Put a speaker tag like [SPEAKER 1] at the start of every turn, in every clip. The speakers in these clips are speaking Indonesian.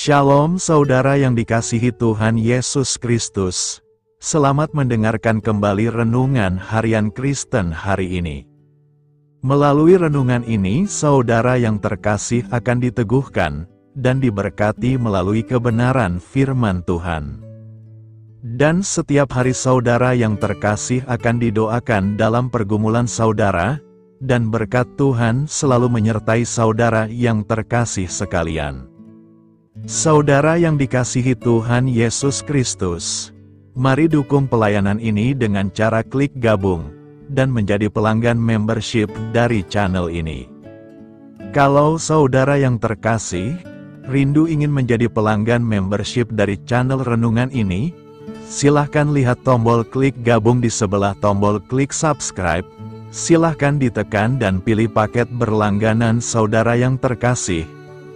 [SPEAKER 1] Shalom saudara yang dikasihi Tuhan Yesus Kristus. Selamat mendengarkan kembali renungan harian Kristen hari ini. Melalui renungan ini, saudara yang terkasih akan diteguhkan dan diberkati melalui kebenaran firman Tuhan. Dan setiap hari saudara yang terkasih akan didoakan dalam pergumulan saudara, dan berkat Tuhan selalu menyertai saudara yang terkasih sekalian. Saudara yang dikasihi Tuhan Yesus Kristus, mari dukung pelayanan ini dengan cara klik gabung dan menjadi pelanggan membership dari channel ini. Kalau saudara yang terkasih, rindu ingin menjadi pelanggan membership dari channel renungan ini, silahkan lihat tombol klik gabung di sebelah tombol klik subscribe, silahkan ditekan dan pilih paket berlangganan saudara yang terkasih,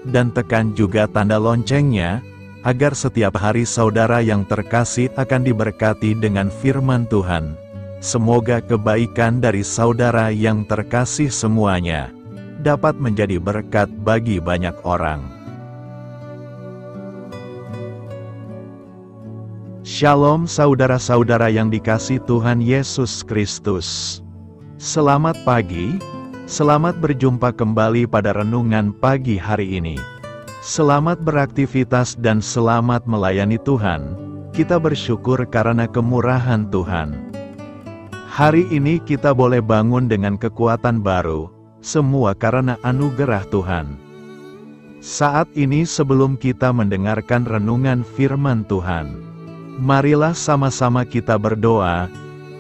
[SPEAKER 1] dan tekan juga tanda loncengnya, agar setiap hari saudara yang terkasih akan diberkati dengan firman Tuhan. Semoga kebaikan dari saudara yang terkasih semuanya dapat menjadi berkat bagi banyak orang. Shalom saudara-saudara yang dikasihi Tuhan Yesus Kristus. Selamat pagi. Selamat berjumpa kembali pada renungan pagi hari ini. Selamat beraktivitas dan selamat melayani Tuhan. Kita bersyukur karena kemurahan Tuhan. Hari ini kita boleh bangun dengan kekuatan baru, semua karena anugerah Tuhan. Saat ini sebelum kita mendengarkan renungan firman Tuhan, marilah sama-sama kita berdoa.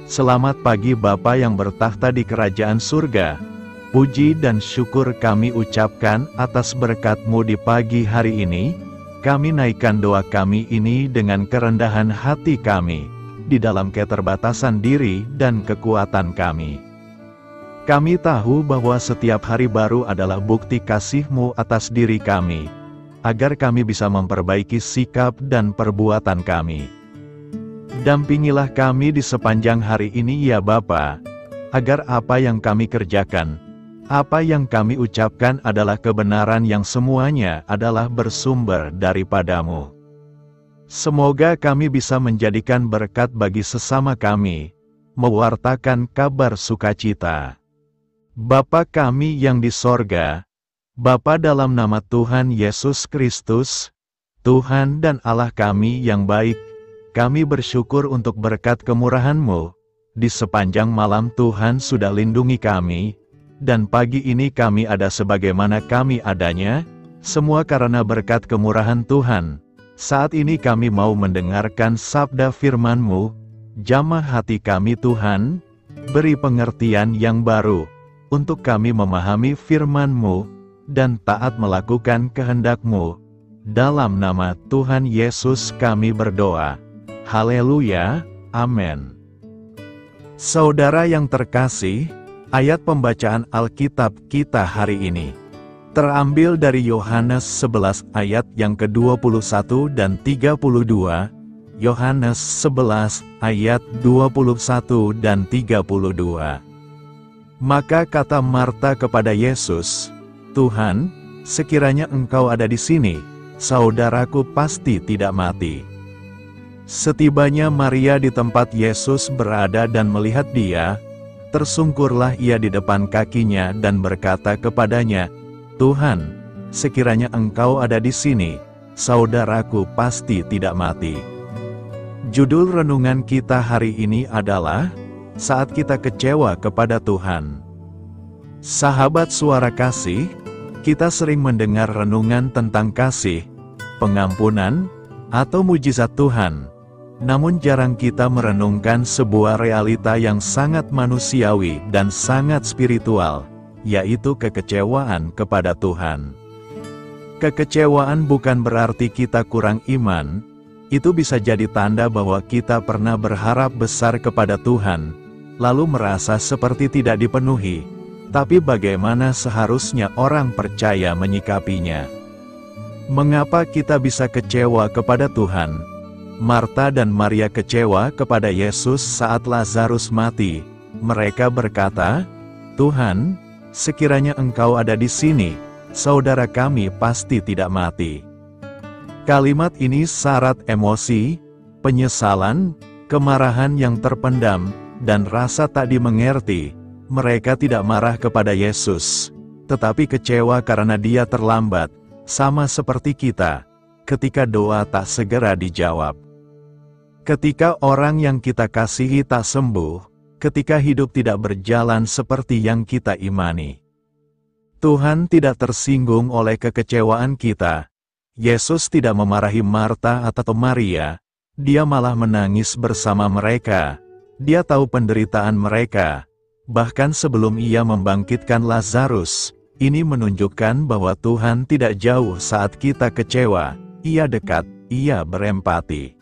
[SPEAKER 1] Selamat pagi Bapa yang bertahta di kerajaan surga. Puji dan syukur kami ucapkan atas berkat-Mu di pagi hari ini. Kami naikkan doa kami ini dengan kerendahan hati kami, di dalam keterbatasan diri dan kekuatan kami. Kami tahu bahwa setiap hari baru adalah bukti kasih-Mu atas diri kami, agar kami bisa memperbaiki sikap dan perbuatan kami. Dampingilah kami di sepanjang hari ini ya Bapa, agar apa yang kami kerjakan, apa yang kami ucapkan adalah kebenaran yang semuanya adalah bersumber daripada-Mu. Semoga kami bisa menjadikan berkat bagi sesama kami, mewartakan kabar sukacita. Bapa kami yang di sorga, Bapa dalam nama Tuhan Yesus Kristus, Tuhan dan Allah kami yang baik, kami bersyukur untuk berkat kemurahan-Mu. Di sepanjang malam Tuhan sudah lindungi kami, dan pagi ini kami ada sebagaimana kami adanya, semua karena berkat kemurahan Tuhan. Saat ini kami mau mendengarkan sabda firman-Mu, jamah hati kami Tuhan, beri pengertian yang baru, untuk kami memahami firman-Mu, dan taat melakukan kehendak-Mu. Dalam nama Tuhan Yesus kami berdoa. Haleluya, amin. Saudara yang terkasih, ayat pembacaan Alkitab kita hari ini terambil dari Yohanes 11 ayat yang ke-21 dan 32, Yohanes 11 ayat 21 dan 32. Maka kata Marta kepada Yesus, "Tuhan, sekiranya Engkau ada di sini, saudaraku pasti tidak mati." Setibanya Maria di tempat Yesus berada dan melihat Dia, tersungkurlah ia di depan kakinya dan berkata kepadanya, "Tuhan, sekiranya Engkau ada di sini, saudaraku pasti tidak mati." Judul renungan kita hari ini adalah, Saat Kita Kecewa Kepada Tuhan. Sahabat suara kasih, kita sering mendengar renungan tentang kasih, pengampunan, atau mujizat Tuhan. Namun jarang kita merenungkan sebuah realita yang sangat manusiawi dan sangat spiritual, yaitu kekecewaan kepada Tuhan. Kekecewaan bukan berarti kita kurang iman, itu bisa jadi tanda bahwa kita pernah berharap besar kepada Tuhan, lalu merasa seperti tidak dipenuhi, tapi bagaimana seharusnya orang percaya menyikapinya? Mengapa kita bisa kecewa kepada Tuhan? Marta dan Maria kecewa kepada Yesus saat Lazarus mati. Mereka berkata, "Tuhan, sekiranya Engkau ada di sini, saudara kami pasti tidak mati." Kalimat ini syarat emosi, penyesalan, kemarahan yang terpendam, dan rasa tak dimengerti. Mereka tidak marah kepada Yesus, tetapi kecewa karena Dia terlambat, sama seperti kita, ketika doa tak segera dijawab. Ketika orang yang kita kasihi tak sembuh, ketika hidup tidak berjalan seperti yang kita imani. Tuhan tidak tersinggung oleh kekecewaan kita. Yesus tidak memarahi Marta atau Maria, Dia malah menangis bersama mereka. Dia tahu penderitaan mereka. Bahkan sebelum Ia membangkitkan Lazarus, ini menunjukkan bahwa Tuhan tidak jauh saat kita kecewa. Ia dekat, Ia berempati.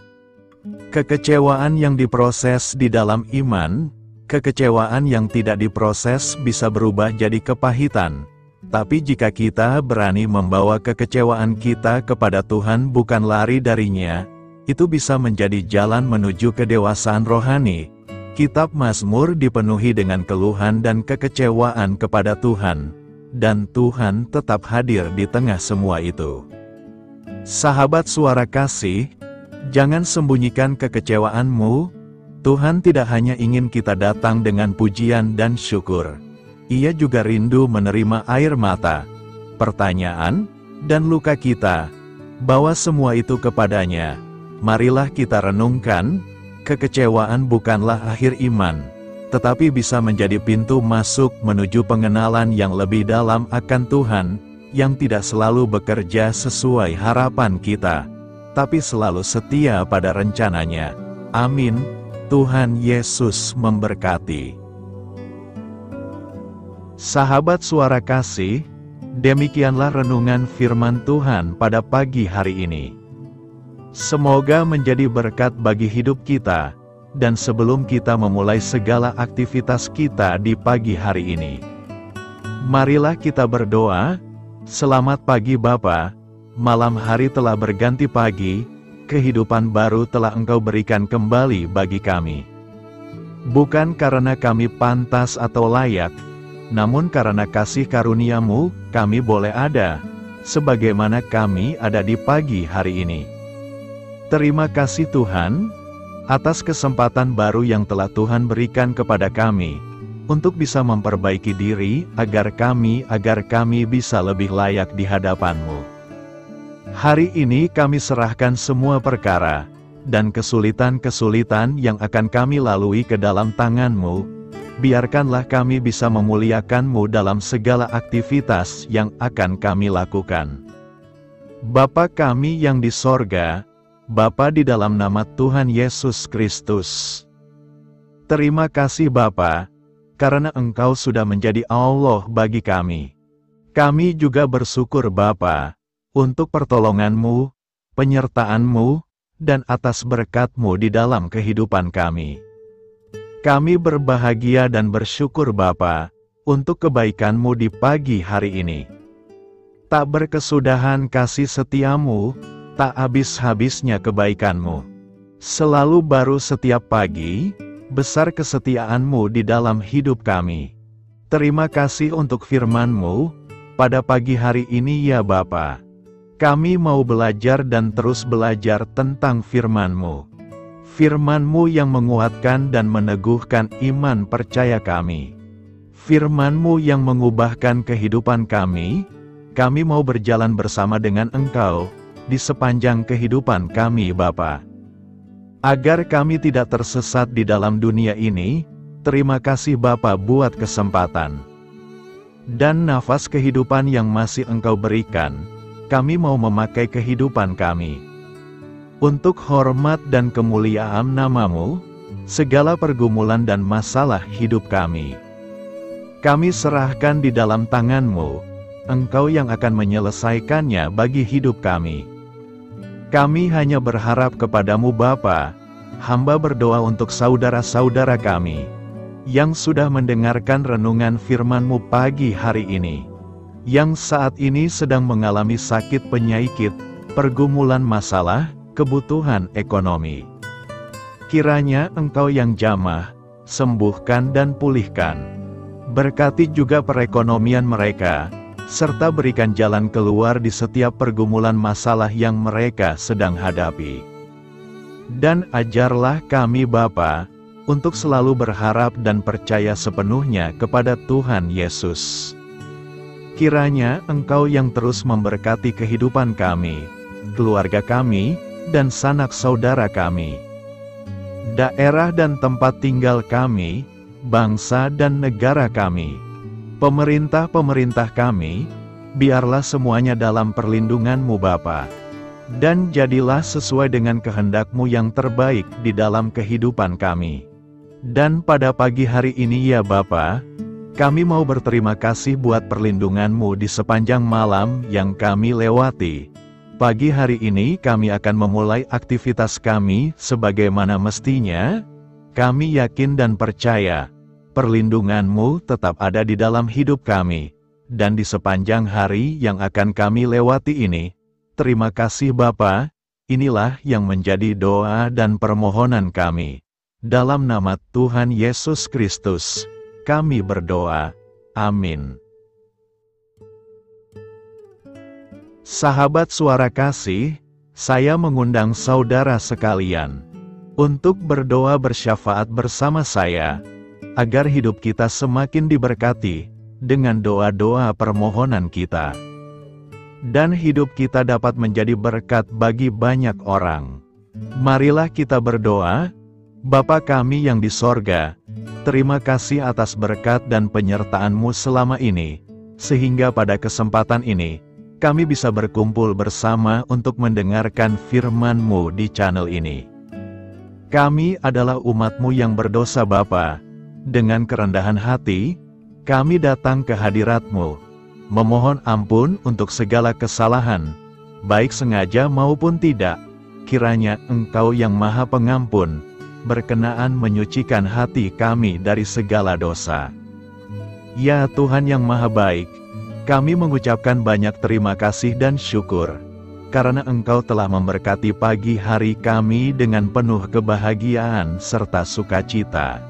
[SPEAKER 1] Kekecewaan yang diproses di dalam iman, kekecewaan yang tidak diproses bisa berubah jadi kepahitan. Tapi jika kita berani membawa kekecewaan kita kepada Tuhan bukan lari darinya, itu bisa menjadi jalan menuju kedewasaan rohani. Kitab Mazmur dipenuhi dengan keluhan dan kekecewaan kepada Tuhan, dan Tuhan tetap hadir di tengah semua itu. Sahabat Suara Kasih, jangan sembunyikan kekecewaanmu. Tuhan tidak hanya ingin kita datang dengan pujian dan syukur. Ia juga rindu menerima air mata, pertanyaan, dan luka kita. Bawa semua itu kepadanya. Marilah kita renungkan, kekecewaan bukanlah akhir iman, tetapi bisa menjadi pintu masuk menuju pengenalan yang lebih dalam akan Tuhan, yang tidak selalu bekerja sesuai harapan kita, tapi selalu setia pada rencananya. Amin. Tuhan Yesus memberkati. Sahabat Suara Kasih, demikianlah renungan firman Tuhan pada pagi hari ini. Semoga menjadi berkat bagi hidup kita, dan sebelum kita memulai segala aktivitas kita di pagi hari ini, marilah kita berdoa. Selamat pagi Bapa, malam hari telah berganti pagi, kehidupan baru telah Engkau berikan kembali bagi kami. Bukan karena kami pantas atau layak, namun karena kasih karunia-Mu, kami boleh ada, sebagaimana kami ada di pagi hari ini. Terima kasih Tuhan, atas kesempatan baru yang telah Tuhan berikan kepada kami, untuk bisa memperbaiki diri, agar kami bisa lebih layak di hadapan-Mu. Hari ini kami serahkan semua perkara, dan kesulitan-kesulitan yang akan kami lalui ke dalam tangan-Mu. Biarkanlah kami bisa memuliakan-Mu dalam segala aktivitas yang akan kami lakukan. Bapa kami yang di sorga, Bapa di dalam nama Tuhan Yesus Kristus. Terima kasih Bapa, karena Engkau sudah menjadi Allah bagi kami. Kami juga bersyukur Bapa, untuk pertolongan-Mu, penyertaan-Mu, dan atas berkat-Mu di dalam kehidupan kami. Kami berbahagia dan bersyukur Bapa, untuk kebaikan-Mu di pagi hari ini. Tak berkesudahan kasih setia-Mu, tak habis-habisnya kebaikan-Mu. Selalu baru setiap pagi, besar kesetiaan-Mu di dalam hidup kami. Terima kasih untuk firman-Mu, pada pagi hari ini ya Bapa. Kami mau belajar dan terus belajar tentang firman-Mu. Firman-Mu yang menguatkan dan meneguhkan iman percaya kami. Firman-Mu yang mengubahkan kehidupan kami mau berjalan bersama dengan Engkau, di sepanjang kehidupan kami Bapa. Agar kami tidak tersesat di dalam dunia ini, terima kasih Bapa buat kesempatan dan nafas kehidupan yang masih Engkau berikan. Kami mau memakai kehidupan kami untuk hormat dan kemuliaan nama-Mu, segala pergumulan dan masalah hidup kami serahkan di dalam tangan-Mu. Engkau yang akan menyelesaikannya bagi hidup kami. Kami hanya berharap kepada-Mu Bapa. Hamba berdoa untuk saudara-saudara kami, yang sudah mendengarkan renungan firman-Mu pagi hari ini, yang saat ini sedang mengalami sakit penyakit, pergumulan masalah, kebutuhan ekonomi. Kiranya Engkau yang jamah, sembuhkan dan pulihkan. Berkati juga perekonomian mereka, serta berikan jalan keluar di setiap pergumulan masalah yang mereka sedang hadapi. Dan ajarlah kami Bapa, untuk selalu berharap dan percaya sepenuhnya kepada Tuhan Yesus. Kiranya Engkau yang terus memberkati kehidupan kami, keluarga kami, dan sanak saudara kami, daerah dan tempat tinggal kami, bangsa dan negara kami, pemerintah-pemerintah kami, biarlah semuanya dalam perlindungan-Mu Bapa. Dan jadilah sesuai dengan kehendak-Mu yang terbaik di dalam kehidupan kami. Dan pada pagi hari ini ya Bapa, kami mau berterima kasih buat perlindungan-Mu di sepanjang malam yang kami lewati. Pagi hari ini kami akan memulai aktivitas kami sebagaimana mestinya. Kami yakin dan percaya, perlindungan-Mu tetap ada di dalam hidup kami. Dan di sepanjang hari yang akan kami lewati ini, terima kasih Bapa, inilah yang menjadi doa dan permohonan kami. Dalam nama Tuhan Yesus Kristus, kami berdoa. Amin. Sahabat Suara Kasih, saya mengundang saudara sekalian untuk berdoa bersyafaat bersama saya, agar hidup kita semakin diberkati dengan doa-doa permohonan kita. Dan hidup kita dapat menjadi berkat bagi banyak orang. Marilah kita berdoa. Bapa kami yang di sorga, terima kasih atas berkat dan penyertaan-Mu selama ini, sehingga pada kesempatan ini, kami bisa berkumpul bersama untuk mendengarkan firman-Mu di channel ini. Kami adalah umat-Mu yang berdosa Bapa. Dengan kerendahan hati, kami datang ke hadirat-Mu, memohon ampun untuk segala kesalahan, baik sengaja maupun tidak. Kiranya Engkau yang Maha Pengampun, berkenaan menyucikan hati kami dari segala dosa. Ya Tuhan yang Maha Baik, kami mengucapkan banyak terima kasih dan syukur, karena Engkau telah memberkati pagi hari kami dengan penuh kebahagiaan serta sukacita.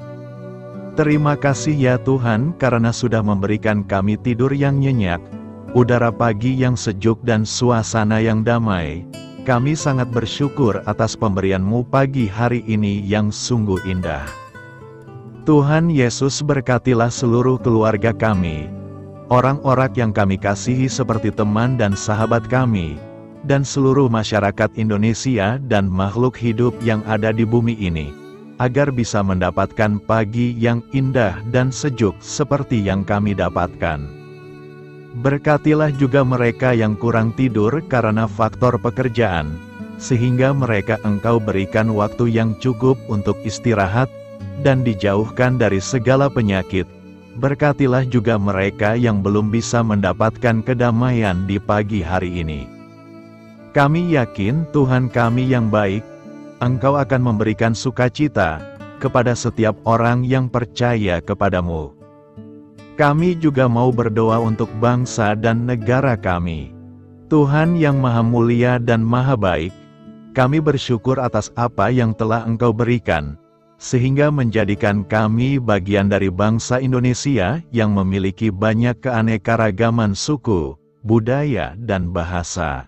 [SPEAKER 1] Terima kasih ya Tuhan karena sudah memberikan kami tidur yang nyenyak, udara pagi yang sejuk dan suasana yang damai. Kami sangat bersyukur atas pemberian-Mu pagi hari ini yang sungguh indah. Tuhan Yesus berkatilah seluruh keluarga kami, orang-orang yang kami kasihi seperti teman dan sahabat kami, dan seluruh masyarakat Indonesia dan makhluk hidup yang ada di bumi ini, agar bisa mendapatkan pagi yang indah dan sejuk seperti yang kami dapatkan. Berkatilah juga mereka yang kurang tidur karena faktor pekerjaan, sehingga mereka Engkau berikan waktu yang cukup untuk istirahat, dan dijauhkan dari segala penyakit. Berkatilah juga mereka yang belum bisa mendapatkan kedamaian di pagi hari ini. Kami yakin Tuhan kami yang baik, Engkau akan memberikan sukacita kepada setiap orang yang percaya kepadamu. Kami juga mau berdoa untuk bangsa dan negara kami. Tuhan yang Maha Mulia dan Maha Baik, kami bersyukur atas apa yang telah Engkau berikan, sehingga menjadikan kami bagian dari bangsa Indonesia yang memiliki banyak keanekaragaman suku, budaya, dan bahasa.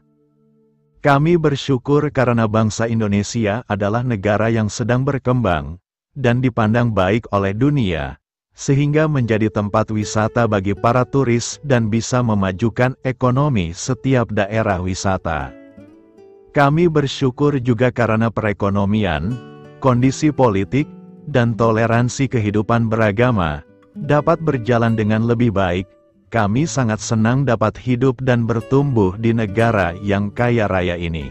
[SPEAKER 1] Kami bersyukur karena bangsa Indonesia adalah negara yang sedang berkembang, dan dipandang baik oleh dunia, sehingga menjadi tempat wisata bagi para turis dan bisa memajukan ekonomi setiap daerah wisata. Kami bersyukur juga karena perekonomian, kondisi politik, dan toleransi kehidupan beragama dapat berjalan dengan lebih baik. Kami sangat senang dapat hidup dan bertumbuh di negara yang kaya raya ini.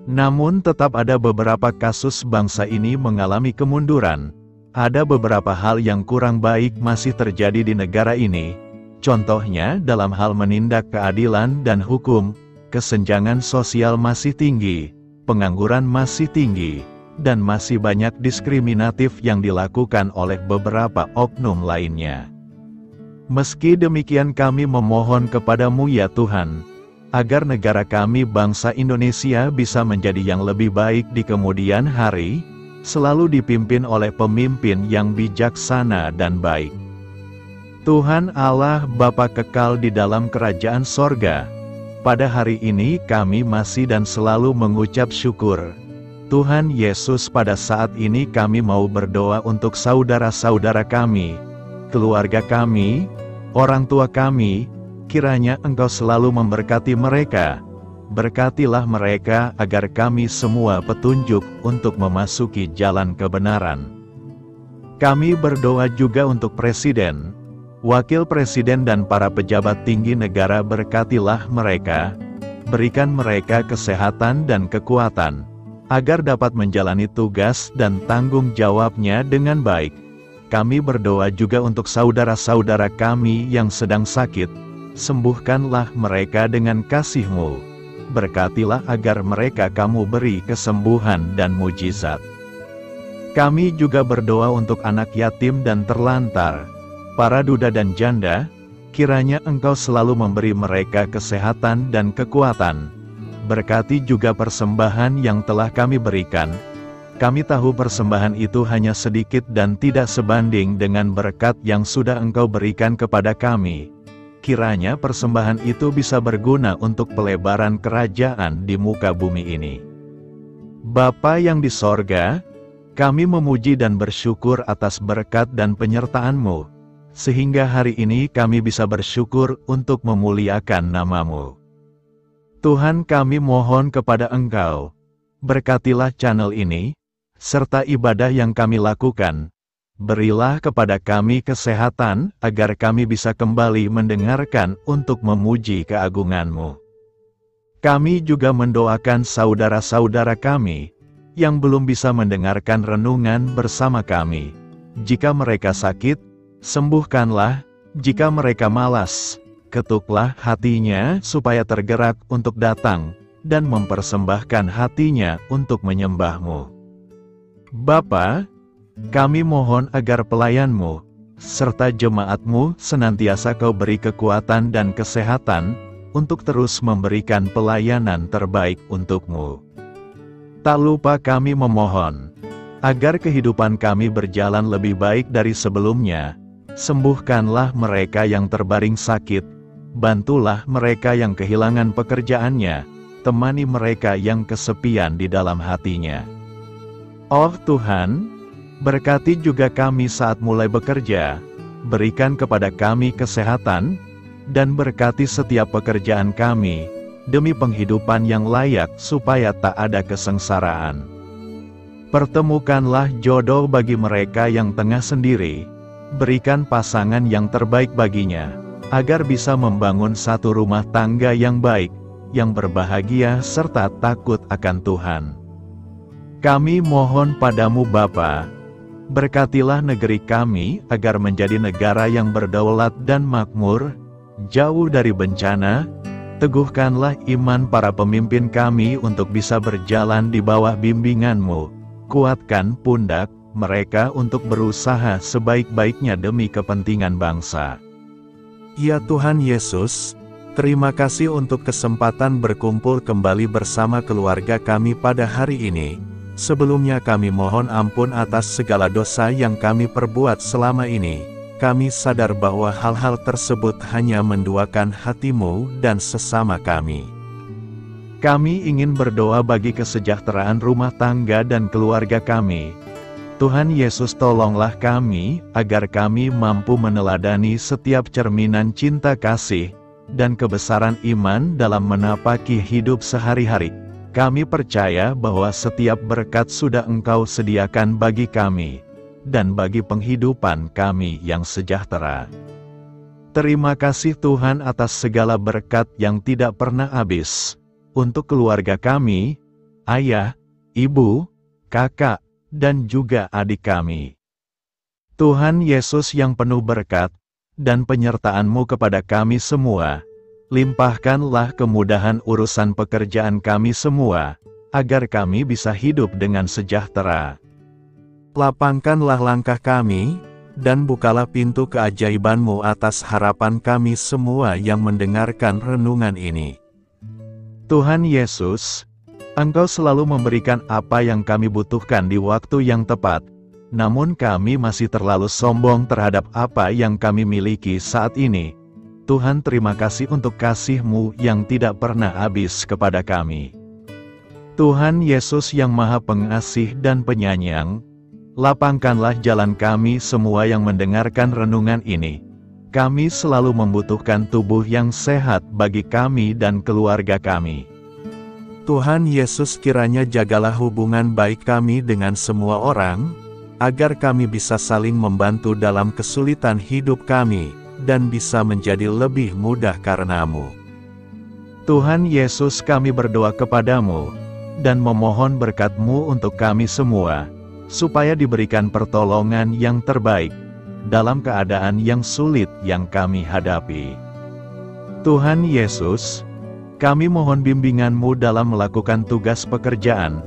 [SPEAKER 1] Namun tetap ada beberapa kasus bangsa ini mengalami kemunduran. Ada beberapa hal yang kurang baik masih terjadi di negara ini. Contohnya dalam hal menindak keadilan dan hukum, kesenjangan sosial masih tinggi, pengangguran masih tinggi, dan masih banyak diskriminatif yang dilakukan oleh beberapa oknum lainnya. Meski demikian kami memohon kepadamu ya Tuhan, agar negara kami bangsa Indonesia bisa menjadi yang lebih baik di kemudian hari, selalu dipimpin oleh pemimpin yang bijaksana dan baik. Tuhan Allah Bapa kekal di dalam kerajaan sorga, pada hari ini kami masih dan selalu mengucap syukur. Tuhan Yesus, pada saat ini kami mau berdoa untuk saudara-saudara kami, keluarga kami, orang tua kami, kiranya Engkau selalu memberkati mereka. Berkatilah mereka agar kami semua petunjuk untuk memasuki jalan kebenaran. Kami berdoa juga untuk Presiden, Wakil Presiden dan para pejabat tinggi negara. Berkatilah mereka, berikan mereka kesehatan dan kekuatan, agar dapat menjalani tugas dan tanggung jawabnya dengan baik. Kami berdoa juga untuk saudara-saudara kami yang sedang sakit, sembuhkanlah mereka dengan kasih-Mu. Berkatilah agar mereka Kamu beri kesembuhan dan mujizat. Kami juga berdoa untuk anak yatim dan terlantar, para duda dan janda, kiranya Engkau selalu memberi mereka kesehatan dan kekuatan. Berkati juga persembahan yang telah kami berikan. Kami tahu persembahan itu hanya sedikit dan tidak sebanding dengan berkat yang sudah Engkau berikan kepada kami. Kiranya persembahan itu bisa berguna untuk pelebaran kerajaan di muka bumi ini. Bapa yang di sorga, kami memuji dan bersyukur atas berkat dan penyertaan-Mu, sehingga hari ini kami bisa bersyukur untuk memuliakan nama-Mu. Tuhan, kami mohon kepada Engkau, berkatilah channel ini, serta ibadah yang kami lakukan. Berilah kepada kami kesehatan, agar kami bisa kembali mendengarkan untuk memuji keagungan-Mu. Kami juga mendoakan saudara-saudara kami, yang belum bisa mendengarkan renungan bersama kami. Jika mereka sakit, sembuhkanlah. Jika mereka malas, ketuklah hatinya supaya tergerak untuk datang, dan mempersembahkan hatinya untuk menyembah-Mu. Bapa, kami mohon agar pelayan-Mu, serta jemaat-Mu senantiasa Kau beri kekuatan dan kesehatan, untuk terus memberikan pelayanan terbaik untuk-Mu. Tak lupa kami memohon, agar kehidupan kami berjalan lebih baik dari sebelumnya. Sembuhkanlah mereka yang terbaring sakit, bantulah mereka yang kehilangan pekerjaannya, temani mereka yang kesepian di dalam hatinya. Oh Tuhan, berkati juga kami saat mulai bekerja, berikan kepada kami kesehatan, dan berkati setiap pekerjaan kami, demi penghidupan yang layak supaya tak ada kesengsaraan. Pertemukanlah jodoh bagi mereka yang tengah sendiri, berikan pasangan yang terbaik baginya, agar bisa membangun satu rumah tangga yang baik, yang berbahagia serta takut akan Tuhan. Kami mohon padamu Bapa, berkatilah negeri kami agar menjadi negara yang berdaulat dan makmur, jauh dari bencana. Teguhkanlah iman para pemimpin kami untuk bisa berjalan di bawah bimbingan-Mu. Kuatkan pundak mereka untuk berusaha sebaik-baiknya demi kepentingan bangsa. Ya Tuhan Yesus, terima kasih untuk kesempatan berkumpul kembali bersama keluarga kami pada hari ini. Sebelumnya kami mohon ampun atas segala dosa yang kami perbuat selama ini. Kami sadar bahwa hal-hal tersebut hanya menduakan hati-Mu dan sesama kami. Kami ingin berdoa bagi kesejahteraan rumah tangga dan keluarga kami. Tuhan Yesus, tolonglah kami, agar kami mampu meneladani setiap cerminan cinta kasih, dan kebesaran iman dalam menapaki hidup sehari-hari. Kami percaya bahwa setiap berkat sudah Engkau sediakan bagi kami, dan bagi penghidupan kami yang sejahtera. Terima kasih Tuhan atas segala berkat yang tidak pernah habis, untuk keluarga kami, ayah, ibu, kakak, dan juga adik kami. Tuhan Yesus yang penuh berkat, dan penyertaan-Mu kepada kami semua, limpahkanlah kemudahan urusan pekerjaan kami semua, agar kami bisa hidup dengan sejahtera. Lapangkanlah langkah kami, dan bukalah pintu keajaiban-Mu atas harapan kami semua yang mendengarkan renungan ini. Tuhan Yesus, Engkau selalu memberikan apa yang kami butuhkan di waktu yang tepat, namun kami masih terlalu sombong terhadap apa yang kami miliki saat ini. Tuhan, terima kasih untuk kasih-Mu yang tidak pernah habis kepada kami. Tuhan Yesus yang Maha Pengasih dan Penyayang, lapangkanlah jalan kami semua yang mendengarkan renungan ini. Kami selalu membutuhkan tubuh yang sehat bagi kami dan keluarga kami. Tuhan Yesus, kiranya jagalah hubungan baik kami dengan semua orang, agar kami bisa saling membantu dalam kesulitan hidup kami, dan bisa menjadi lebih mudah karena-Mu. Tuhan Yesus, kami berdoa kepada-Mu, dan memohon berkat-Mu untuk kami semua, supaya diberikan pertolongan yang terbaik, dalam keadaan yang sulit yang kami hadapi. Tuhan Yesus, kami mohon bimbingan-Mu dalam melakukan tugas pekerjaan.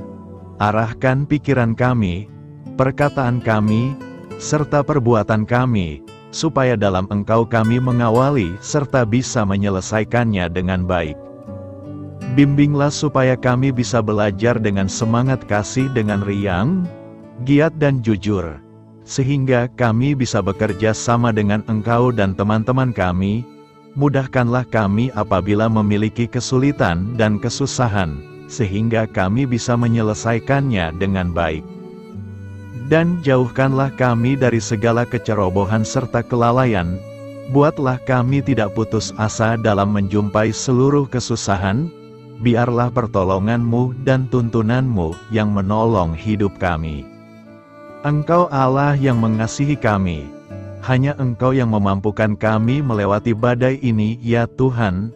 [SPEAKER 1] Arahkan pikiran kami, perkataan kami, serta perbuatan kami, supaya dalam Engkau kami mengawali serta bisa menyelesaikannya dengan baik. Bimbinglah supaya kami bisa belajar dengan semangat kasih dengan riang, giat dan jujur, sehingga kami bisa bekerja sama dengan Engkau dan teman-teman kami. Mudahkanlah kami apabila memiliki kesulitan dan kesusahan, sehingga kami bisa menyelesaikannya dengan baik. Dan jauhkanlah kami dari segala kecerobohan serta kelalaian. Buatlah kami tidak putus asa dalam menjumpai seluruh kesusahan. Biarlah pertolongan-Mu dan tuntunan-Mu yang menolong hidup kami. Engkau Allah yang mengasihi kami. Hanya Engkau yang memampukan kami melewati badai ini, ya Tuhan.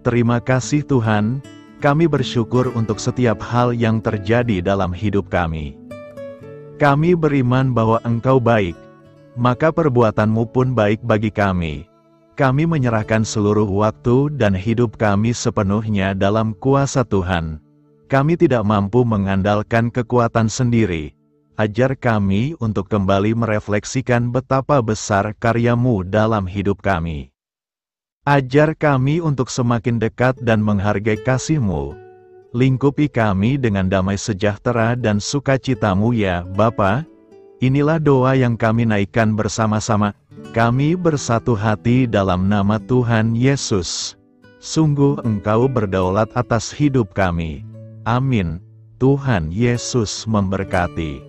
[SPEAKER 1] Terima kasih Tuhan, kami bersyukur untuk setiap hal yang terjadi dalam hidup kami. Kami beriman bahwa Engkau baik, maka perbuatan-Mu pun baik bagi kami. Kami menyerahkan seluruh waktu dan hidup kami sepenuhnya dalam kuasa Tuhan. Kami tidak mampu mengandalkan kekuatan sendiri. Ajar kami untuk kembali merefleksikan betapa besar karya-Mu dalam hidup kami. Ajar kami untuk semakin dekat dan menghargai kasih-Mu. Lingkupi kami dengan damai sejahtera dan sukacita-Mu ya Bapa. Inilah doa yang kami naikkan bersama-sama. Kami bersatu hati dalam nama Tuhan Yesus. Sungguh Engkau berdaulat atas hidup kami. Amin. Tuhan Yesus memberkati.